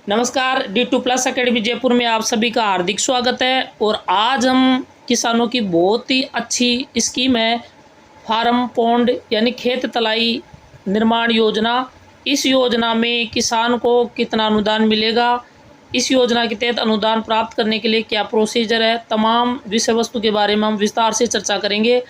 नमस्कार, D2+ academy Jaipur में आप सभी का हार्दिक स्वागत है। और आज हम किसानों की बहुत ही अच्छी स्कीम है फार्म पॉन्ड यानी खेत तलाई निर्माण योजना। इस योजना में किसान को कितना अनुदान मिलेगा, इस योजना के तहत अनुदान प्राप्त करने के लिए क्या प्रोसीजर है, तमाम विषय वस्तु के बारे में हम विस्तार से चर्चा करेंगे।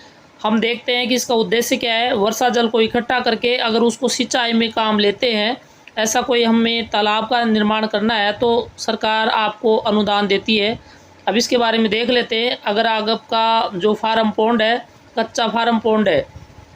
हम देखते हैं कि इसका उद्देश्य क्या है। वर्षा जल को इकट्ठा करके अगर उसको सिंचाई में काम लेते हैं, ऐसा कोई हमें तालाब का निर्माण करना है तो सरकार आपको अनुदान देती है। अब इसके बारे में देख लेते हैं। अगर आपका जो फार्म पॉन्ड है, कच्चा फार्म पॉन्ड है,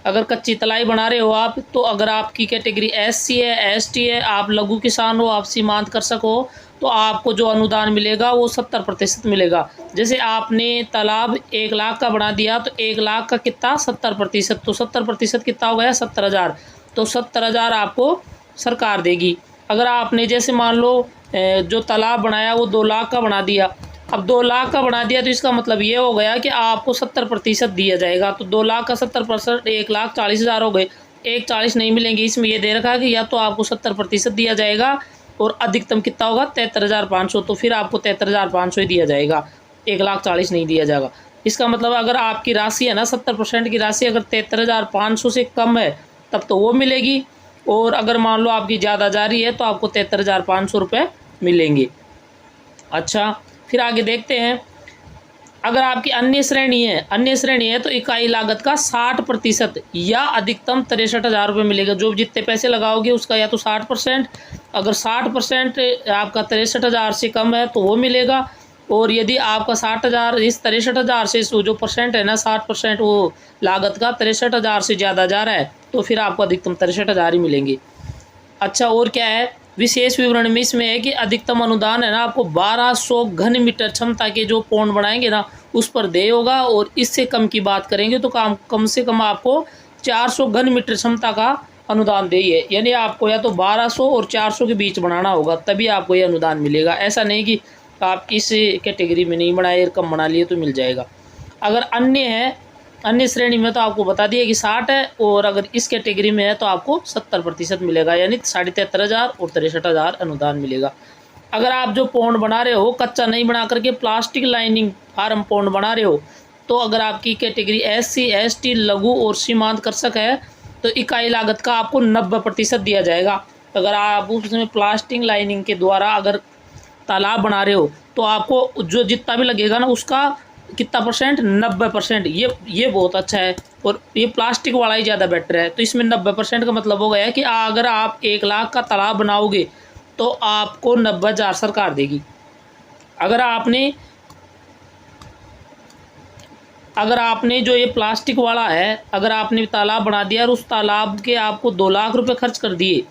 अगर कच्ची तलाई बना रहे हो आप, तो अगर आपकी कैटेगरी SC है, ST है, आप लघु किसान हो, आप सीमांत कृषक हो, तो आपको जो अनुदान मिलेगा वो 70% मिलेगा। जैसे आपने तालाब 1 लाख का बना दिया तो 1 लाख का कितना 70%, तो 70% कितना हो गया 70,000। तो 70,000 आपको सरकार देगी। अगर आपने जैसे मान लो जो तालाब बनाया वो 2 लाख का बना दिया, अब 2 लाख का बना दिया तो इसका मतलब ये हो गया कि आपको 70% दिया जाएगा। तो 2 लाख का 70% 1,40,000 हो गए। 1,40 नहीं मिलेंगे, इसमें ये दे रखा है कि या तो आपको 70% दिया जाएगा और अधिकतम कितना होगा 73,500, तो फिर आपको 73,500 ही दिया जाएगा, 1,40,000 नहीं दिया जाएगा। इसका मतलब अगर आपकी राशि है ना 70% की राशि अगर 73,500 से कम है तब तो वो मिलेगी, और अगर मान लो आपकी ज़्यादा जा रही है तो आपको 73,500 रुपये मिलेंगे। अच्छा, फिर आगे देखते हैं। अगर आपकी अन्य श्रेणी है तो इकाई लागत का 60% या अधिकतम 63,000 रुपये मिलेगा। जो जितने पैसे लगाओगे उसका या तो 60%, अगर 60% आपका 63,000 से कम है तो वो मिलेगा। और यदि आपका 60,000 इस 63,000 से जो परसेंट है ना 60% वो लागत का 63,000 से ज़्यादा जा रहा है तो फिर आपको अधिकतम 63,000 ही मिलेंगे। अच्छा, और क्या है विशेष विवरण में इसमें है कि अधिकतम अनुदान है ना आपको 1200 घन मीटर क्षमता के जो पौंड बनाएंगे ना उस पर दे होगा। और इससे कम की बात करेंगे तो कम से कम आपको 400 घन मीटर क्षमता का अनुदान दे है। यानी आपको या तो 1200 और 400 के बीच बनाना होगा तभी आपको ये अनुदान मिलेगा। ऐसा नहीं कि आप इस कैटेगरी में नहीं बनाए और कम बना लिए तो मिल जाएगा। अगर अन्य है, अन्य श्रेणी में तो आपको बता दिया कि 60 है, और अगर इस कैटेगरी में है तो आपको 70% मिलेगा, यानी 73,500 और 63,000 अनुदान मिलेगा। अगर आप जो पौंड बना रहे हो कच्चा नहीं बना करके प्लास्टिक लाइनिंग फार्म पौंड बना रहे हो, तो अगर आपकी कैटेगरी SC ST लघु और सीमांत कृषक है तो इकाई लागत का आपको 90% दिया जाएगा। अगर आप उसमें प्लास्टिक लाइनिंग के द्वारा अगर तालाब बना रहे हो तो आपको जो जितना भी लगेगा ना उसका कितना परसेंट 90%। ये बहुत अच्छा है, और ये प्लास्टिक वाला ही ज़्यादा बेटर है। तो इसमें 90% का मतलब हो गया कि अगर आप 1 लाख का तालाब बनाओगे तो आपको 90,000 सरकार देगी। अगर आपने जो ये प्लास्टिक वाला है, अगर आपने तालाब बना दिया और उस तालाब के आपको 2 लाख रुपए खर्च कर दिए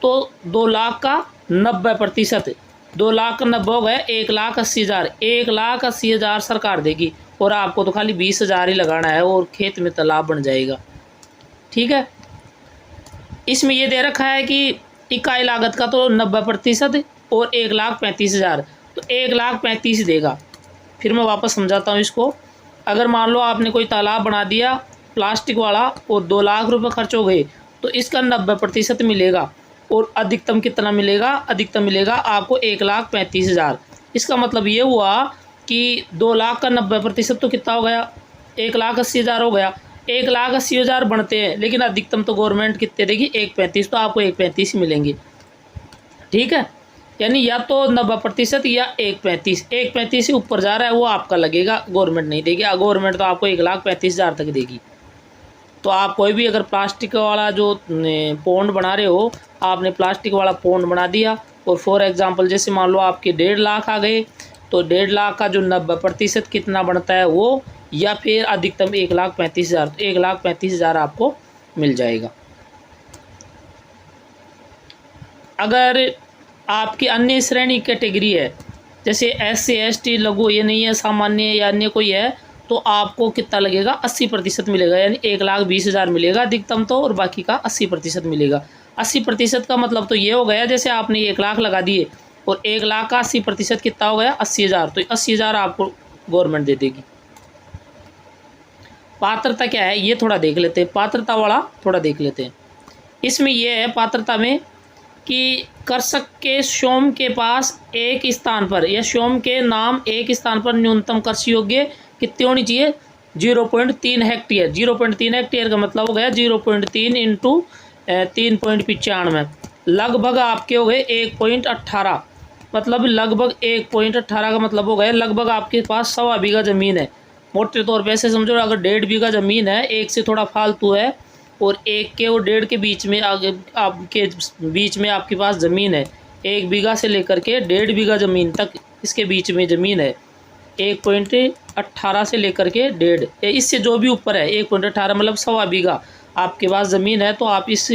तो 2 लाख का 90%, 2 लाख का 90 हो गए 1,80,000, 1,80,000 सरकार देगी और आपको तो खाली 20,000 ही लगाना है और खेत में तालाब बन जाएगा। ठीक है, इसमें ये दे रखा है कि इकाई लागत का तो 90% और 1,35,000, तो 1,35,000 देगा। फिर मैं वापस समझाता हूँ इसको। अगर मान लो आपने कोई तालाब बना दिया प्लास्टिक वाला और 2 लाख रुपए खर्च हो गए तो इसका 90% मिलेगा, और अधिकतम कितना मिलेगा, अधिकतम मिलेगा आपको 1,35,000। इसका मतलब ये हुआ कि 2 लाख का 90% तो कितना हो गया 1,80,000 हो गया। 1,80,000 बनते हैं लेकिन अधिकतम तो गवर्नमेंट कितने देगी 1,35,000, तो आपको 1,35,000 मिलेंगे। ठीक है, यानी या तो 90% या 1,35,000, 1,35,000 से ऊपर जा रहा है वो आपका लगेगा, गवर्नमेंट नहीं देगी। गवर्नमेंट तो आपको 1,35,000 तक देगी। तो आप कोई भी अगर प्लास्टिक वाला जो पौंड बना रहे हो, आपने प्लास्टिक वाला पौंड बना दिया और फॉर एग्जांपल जैसे मान लो आपके 1.5 लाख आ गए तो 1.5 लाख का जो 90% कितना बनता है वो, या फिर अधिकतम 1,35,000, तो 1,35,000 आपको मिल जाएगा। अगर आपकी अन्य श्रेणी कैटेगरी है जैसे SC ST लघु ये नहीं है, सामान्य या अन्य कोई है, तो आपको कितना लगेगा 80% मिलेगा, यानी 1,20,000 मिलेगा अधिकतम तो, और बाकी का 80% मिलेगा। 80% का मतलब तो ये हो गया जैसे आपने 1 लाख लगा दिए और 1 लाख का 80% कितना हो गया 80,000, तो 80,000 आपको गवर्नमेंट दे देगी। पात्रता क्या है ये थोड़ा देख लेते हैं, पात्रता वाला थोड़ा देख लेते हैं। इसमें यह है पात्रता में कि कर्षक के श्योम के पास एक स्थान पर या श्योम के नाम एक स्थान पर न्यूनतम कृषि योग्य कितनी होनी चाहिए? 0.3 हेक्टेयर। 0.3 हेक्टेयर का मतलब हो गया 0.3 इंटू 3.95, लगभग आपके हो गए 1.18, मतलब लगभग 1.18 का मतलब हो गया लगभग आपके पास 1.25 बीघा ज़मीन है। मोटे तौर पे ऐसे समझो, अगर 1.5 बीघा ज़मीन है, एक से थोड़ा फालतू है और एक के और 1.5 के बीच में आगे आपके बीच में आपके पास ज़मीन है, 1 बीघा से लेकर के 1.5 बीघा ज़मीन तक इसके बीच में ज़मीन है, 1.18 से लेकर के 1.5, इससे जो भी ऊपर है 1.18 मतलब 1.25 बीघा आपके पास ज़मीन है, तो आप इस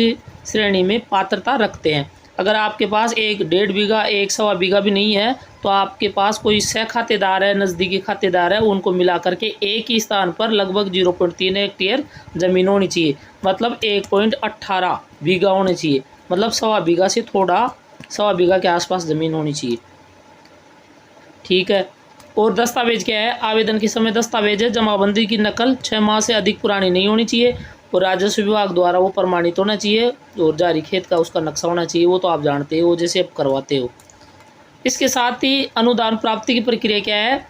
श्रेणी में पात्रता रखते हैं। अगर आपके पास 1.5 बीघा 1.25 बीघा भी नहीं है, तो आपके पास कोई सह खातेदार है, नज़दीकी खातेदार है, उनको मिला करके एक ही स्थान पर लगभग 0.3 हेक्टेयर ज़मीन होनी चाहिए, मतलब 1.18 बीघा होनी चाहिए, मतलब 1.25 बीघा से थोड़ा 1.25 बीघा के आसपास ज़मीन होनी चाहिए। ठीक है। और दस्तावेज क्या है? आवेदन के समय दस्तावेज है, जमाबंदी की नकल 6 माह से अधिक पुरानी नहीं होनी चाहिए और राजस्व विभाग द्वारा वो प्रमाणित होना चाहिए, और जारी खेत का उसका नक्शा होना चाहिए, वो तो आप जानते हो जैसे आप करवाते हो। इसके साथ ही अनुदान प्राप्ति की प्रक्रिया क्या है?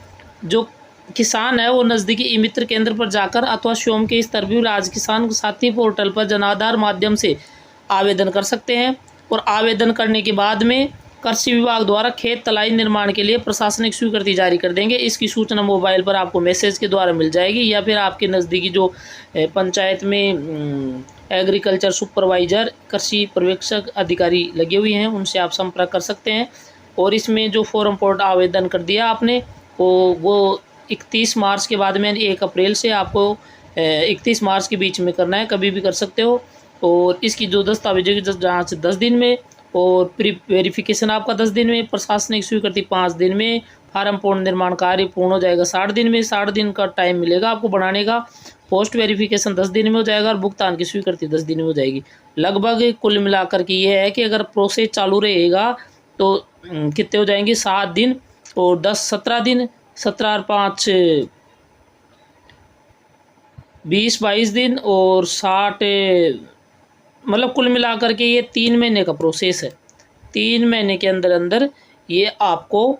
जो किसान है वो नज़दीकी ई मित्र केंद्र पर जाकर अथवा स्वयं के स्तर भी राज किसान साथी पोर्टल पर जनाधार माध्यम से आवेदन कर सकते हैं, और आवेदन करने के बाद में कृषि विभाग द्वारा खेत तलाई निर्माण के लिए प्रशासनिक स्वीकृति जारी कर देंगे। इसकी सूचना मोबाइल पर आपको मैसेज के द्वारा मिल जाएगी, या फिर आपके नज़दीकी जो पंचायत में एग्रीकल्चर सुपरवाइज़र, कृषि पर्यवेक्षक अधिकारी लगे हुए हैं, उनसे आप संपर्क कर सकते हैं। और इसमें जो फॉर्म पोर्ट आवेदन कर दिया आपने, वो 31 मार्च के बाद में 1 अप्रैल से आपको 31 मार्च के बीच में करना है, कभी भी कर सकते हो। और इसकी जो दस्तावेजों की जाँच 10 दिन में, और प्री वेरिफिकेशन आपका 10 दिन में, प्रशासनिक स्वीकृति 5 दिन में, फार्म पूर्ण निर्माण कार्य पूर्ण हो जाएगा 60 दिन में, 60 दिन का टाइम मिलेगा आपको बनाने का। पोस्ट वेरिफिकेशन 10 दिन में हो जाएगा और भुगतान की स्वीकृति 10 दिन में हो जाएगी। लगभग कुल मिलाकर के ये है कि अगर प्रोसेस चालू रहेगा तो कितने हो जाएंगे? 7 दिन और 17 दिन, 17 और 5 20-22 दिन और 60, मतलब कुल मिलाकर के ये 3 महीने का प्रोसेस है। 3 महीने के अंदर अंदर ये आपको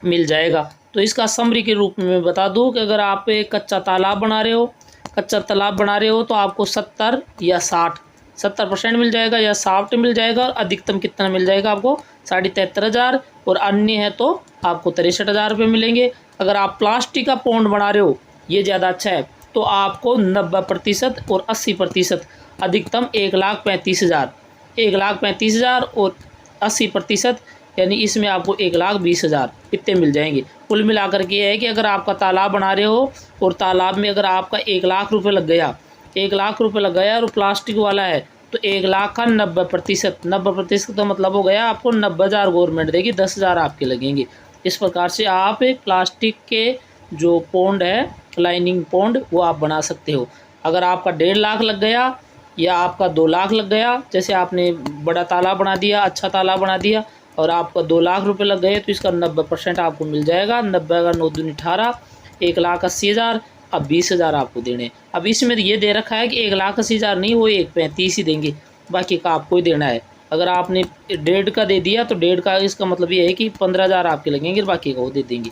मिल जाएगा। तो इसका समरी के रूप में मैं बता दूं कि अगर आप एक कच्चा तालाब बना रहे हो, तो आपको 70 या 70% मिल जाएगा, या 60 मिल जाएगा, और अधिकतम कितना मिल जाएगा आपको? 73,500, और अन्य है तो आपको 63,000 रुपये मिलेंगे। अगर आप प्लास्टिक का पौंड बना रहे हो, ये ज़्यादा अच्छा है, तो आपको 90% और 80%, अधिकतम 1,35,000, 1,35,000 और 80%, यानी इसमें आपको 1,20,000 इतने मिल जाएंगे। कुल मिलाकर के ये है कि अगर आपका तालाब बना रहे हो और तालाब में अगर आपका 1,00,000 रुपये लग गया, 1,00,000 रुपये लग गया और प्लास्टिक वाला है, तो 1,00,000 का 90% का मतलब हो गया आपको 90,000 गवर्नमेंट देगी, 10,000 आपके लगेंगे। इस प्रकार से आप प्लास्टिक के जो पौंड है, लाइनिंग पौंड, वो आप बना सकते हो। अगर आपका 1.5 लाख लग गया या आपका 2 लाख लग गया, जैसे आपने बड़ा तालाब बना दिया, अच्छा तालाब बना दिया, और आपका 2 लाख रुपए लग गए, तो इसका 90% आपको मिल जाएगा। 90 का 9 दूनी 18, 1,80,000, अब 20,000 आपको देने। अब इसमें ये दे रखा है कि 1,80,000 नहीं, वो 1,35,000 ही देंगे, बाकी का आपको ही देना है। अगर आपने 1.5 का दे दिया तो 1.5 का, इसका मतलब ये है कि 15,000 आपके लगेंगे, बाकी का वो दे देंगे।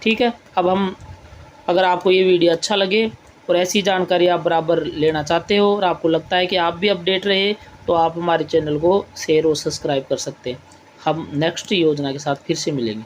ठीक है। अब हम, अगर आपको ये वीडियो अच्छा लगे और ऐसी जानकारी आप बराबर लेना चाहते हो और आपको लगता है कि आप भी अपडेट रहे, तो आप हमारे चैनल को शेयर और सब्सक्राइब कर सकते हैं। हम नेक्स्ट योजना के साथ फिर से मिलेंगे।